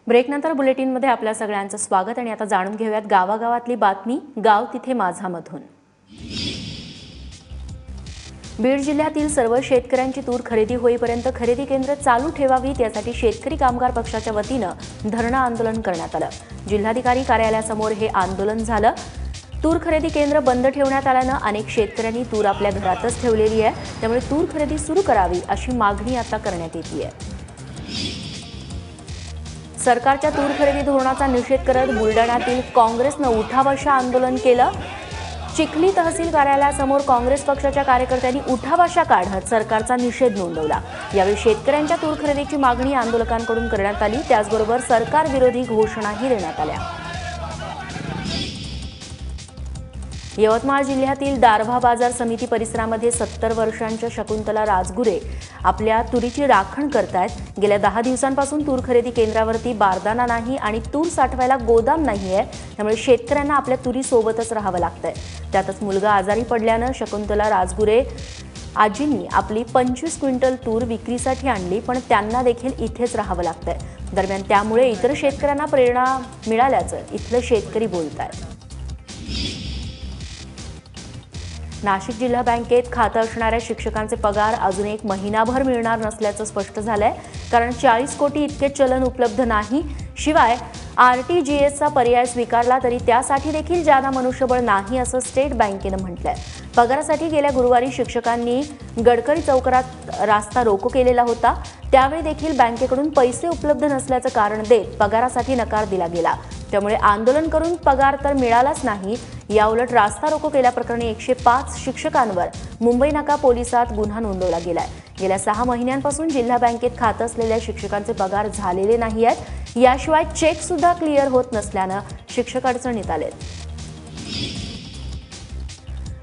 ब्रेकनंतर बुलेटिनमध्ये आपल्या सगळ्यांचं स्वागत आणि आता जाणून घेऊयात गावागावातली बातमी गाव तिथे माझामधून। बीड जिल्ह्यातील सर्व शेतकऱ्यांची तूर खरेदी होईपर्यंत खरेदी केंद्र चालू ठेवावीत यासाठी शेतकरी कामगार पक्षाच्या वतीनं धरणं आंदोलन करण्यात आलं। जिल्हाधिकारी कार्यालयासमोर हे आंदोलन झालं। तूर खरेदी केंद्र बंद ठेवण्यात आल्यानं अनेक शेतकऱ्यांनी तूर आपल्या घरातच ठेवलेली आहे, त्यामुळे तूर खरेदी सुरू करावी अशी मागणी आता करण्यात येते आहे। सरकारच्या तूर खरेदी धोरणाचा निषेध करत बुलडाण्यातील काँग्रेसनं उठाबशा आंदोलन केलं। चिखली तहसील कार्यालयासमोर काँग्रेस पक्षाच्या कार्यकर्त्यांनी उठाबशा काढत सरकारचा निषेध नोंदवला। यावेळी शेतकऱ्यांच्या तूर खरेदीची मागणी आंदोलकांकडून करण्यात आली, त्याचबरोबर सरकार विरोधी घोषणाही देण्यात आल्या। यवतमाळ जिल्ह्यातील दारव्हा बाजार समिती परिसरामध्ये 70 वर्षांच्या शकुंतला राजगुरे आपल्या तुरीची राखण करतायत। गेल्या 10 दिवसांपासून तूर खरेदी केंद्रावरती बारदाना नाही आणि तूर साठवायला गोदाम नाहीये, त्यामुळे शेतकऱ्यांना आपल्या तुरी सोबतच राहावं लागतंय। त्यातच मुलगा आजारी पडल्यानं शकुंतला राजगुरे आजींनी आपली 25 क्विंटल तूर विक्रीसाठी आणली, पण त्यांना देखील इथेच राहावं लागतंय। दरम्यान त्यामुळे इतर शेतकऱ्यांना प्रेरणा मिळाल्याचं इथले शेतकरी बोलतायत। नाशिक जिल्हा बँकेत खातं असणाऱ्या शिक्षकांचे पगार अजून एक महिनाभर मिळणार नसल्याचं स्पष्ट झालंय, कारण 40 कोटी इतके चलन उपलब्ध नाही। शिवाय आरटीजीएसचा पर्याय स्वीकारला तरी त्यासाठी देखील जादा मनुष्यबळ नाही असं स्टेट बँकेनं म्हटलंय। पगारासाठी गेल्या गुरुवारी शिक्षकांनी गडकरी चौकात रास्ता रोको केलेला होता, त्यावेळी देखील बँकेकडून पैसे उपलब्ध नसल्याचं कारण देत पगारासाठी नकार दिला गेला। त्यामुळे आंदोलन करून पगार तर मिळालाच नाही। याउलट रास्ता रोको केल्याप्रकरणी 105 शिक्षकांवर मुंबई नाका पोलिसात गुन्हा नोंदवला गेलाय। गेल्या 6 महिन्यांपासून जिल्हा बँकेत खातं असलेल्या शिक्षकांचे पगार झालेले नाही आहेत। याशिवाय चेक सुद्धा क्लिअर होत नसल्यानं शिक्षक अडचणीत आलेत।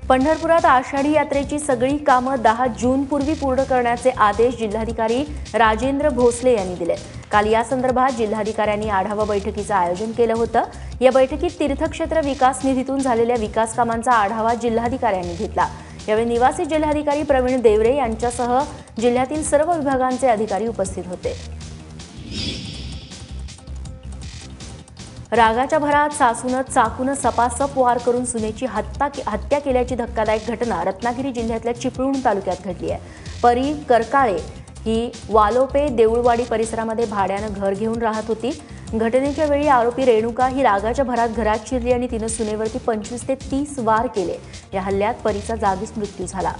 पंढरपुरात आषाढी यात्रेची सगळी कामं 10 जूनपूर्वी पूर्ण करण्याचे आदेश जिल्हाधिकारी राजेंद्र भोसले यांनी दिले। काल या संदर्भात जिल्हाधिकाऱ्यांनी आढावा बैठकीचं आयोजन केलं होतं। या बैठकीत तीर्थक्षेत्र विकास निधीतून झालेल्या विकास कामांचा आढावा जिल्हाधिकाऱ्यांनी घेतला। यावेळी निवासी जिल्हाधिकारी प्रवीण देवरे यांच्यासह जिल्ह्यातील सर्व विभागांचे अधिकारी उपस्थित होते। रागाच्या भरात सासूनं चाकूनं सपासप वार करून सुनेची हत्या केल्याची धक्कादायक घटना रत्नागिरी जिल्ह्यातल्या चिपळूण तालुक्यात घडली आहे। परी करकाळे ही वालोपे देऊळवाडी परिसरामध्ये भाड्यानं घर घेऊन राहत होती। घटनेच्या वेळी आरोपी रेणुका ही रागाच्या भरात घरात शिरली आणि तिनं सुनेवरती 25 ते 30 वार केले। या हल्ल्यात परीचा जागीच मृत्यू झाला।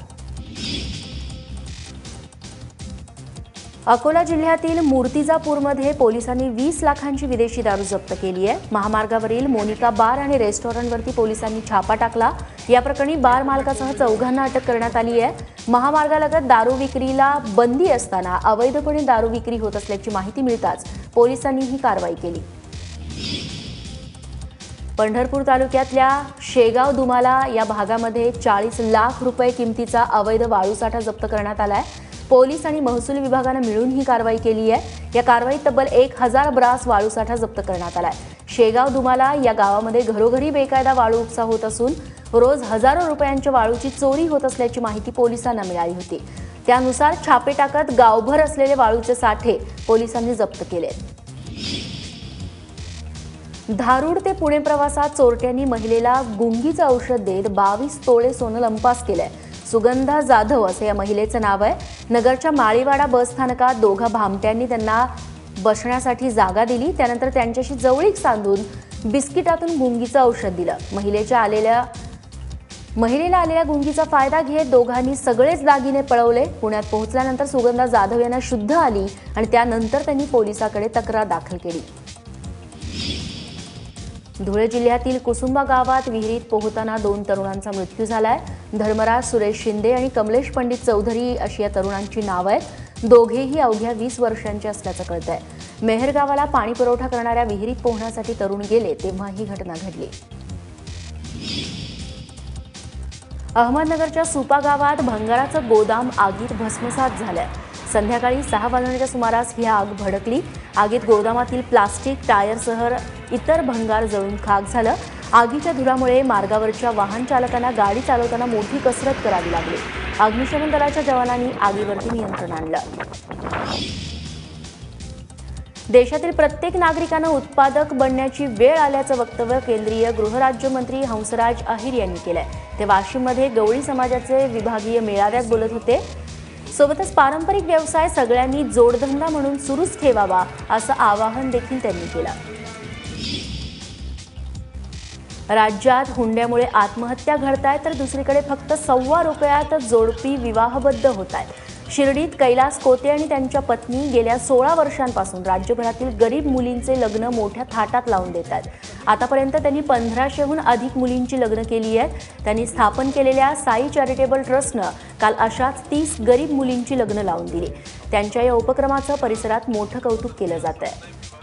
अकोला जिल्ह्यातील मूर्तिजापूरमध्ये पोलिसांनी 20 लाखांची विदेशी दारू जप्त केली आहे। महामार्गावरील मोनिका बार आणि रेस्टॉरंटवरती पोलिसांनी छापा टाकला। या प्रकरणी बार मालकासह 4घांना अटक करण्यात आली आहे। महामार्गालगत दारू विक्रीला बंदी असताना अवैधपणे दारू विक्री होत असल्याची माहिती मिळताच पोलिसांनी ही कारवाई केली। पंढरपूर तालुक्यातल्या शेगाव दुमाला या भागामध्ये 40 लाख रुपये किमतीचा अवैध वाळूसाठा जप्त करण्यात आलाय। पोलीस आणि महसूल विभागानं मिळून ही कारवाई केली आहे। या कारवाईत तब्बल 1000 ब्रास वाळूसाठा जप्त करण्यात आलाय। शेगाव दुमाला या गावामध्ये घरोघरी बेकायदा वाळू उपसा होत असून रोज हजारो रुपयांच्या वाळूची चोरी होत असल्याची माहिती पोलिसांना मिळाली होती। त्यानुसार छापे टाकत गावभर असलेले वाळूचे साठे पोलिसांनी जप्त केले। धारूड ते पुणे प्रवासात चोरट्यांनी महिलेला गुंगीचं औषध देत 22 तोळे सोनं लंपास केलंय। सुगंधा जाधव असं या महिलेचं नाव आहे। नगरच्या माळीवाडा बस स्थानकात दोघा भामट्यांनी त्यांना बसण्यासाठी जागा दिली, त्यानंतर त्यांच्याशी जवळीक साधून बिस्किटातून गुंगीचं औषध दिलं। महिलेला आलेल्या गुंगीचा फायदा घेत दोघांनी सगळेच दागिने पळवले। पुण्यात पोहोचल्यानंतर सुगंधा जाधव यांना शुद्ध आली आणि त्यानंतर त्यांनी पोलिसाकडे तक्रार दाखल केली। धुळे जिल्ह्यातील कुसुंबा गावात विहिरीत पोहताना 2 तरुणांचा मृत्यू झालाय। धर्मराज सुरेश शिंदे आणि कमलेश पंडित चौधरी अशी या तरुणांची नावं आहेत। दोघेही अवघ्या 20 वर्षांचे असल्याचं कळतंय। मेहर गावाला पाणी पुरवठा करणाऱ्या विहिरीत पोहण्यासाठी तरुण गेले तेव्हा ही घटना घडली। अहमदनगरच्या सुपा गावात भंगाराचं गोदाम आगीत भस्मसात झालंय। संध्याकाळी 6 वाजण्याच्या सुमारास ही आग भडकली। आगीत गोदामातील प्लास्टिक टायरसह इतर भंगार जळून खाक झालं। आगीच्या धुरामुळे मार्गावरच्या वाहन चालकांना गाडी चालवताना मोठी कसरत करावी लागली। अग्निशमन दलाच्या जवानांनी आगीवरती नियंत्रण आणलं। देशातील प्रत्येक नागरिकानं उत्पादक बनण्याची वेळ आल्याचं वक्तव्य केंद्रीय गृहराज्यमंत्री हंसराज अहिर यांनी केलंय। ते वाशिममध्ये गवळी समाजाचे विभागीय मेळाव्यात बोलत होते। सोबतच पारंपरिक व्यवसाय सगळ्यांनी जोडधंदा म्हणून सुरूच ठेवावा असं आवाहन देखील त्यांनी केलं। राज्यात हुंड्यामुळे आत्महत्या घडतायत तर दुसरीकडे फक्त ₹1.25 जोडपी विवाहबद्ध होत आहेत। शिर्डीत कैलास कोते आणि त्यांच्या पत्नी गेल्या 16 वर्षांपासून राज्यभरातील गरीब मुलींचे लग्न मोठ्या थाटात लावून देत आहेत। आतापर्यंत त्यांनी 1500हून अधिक मुलींची लग्न केली आहेत। त्यांनी स्थापन केलेल्या साई चॅरिटेबल ट्रस्टनं काल अशाच 30 गरीब मुलींची लग्न लावून दिली। त्यांच्या या उपक्रमाचं परिसरात मोठं कौतुक केलं जात आहे।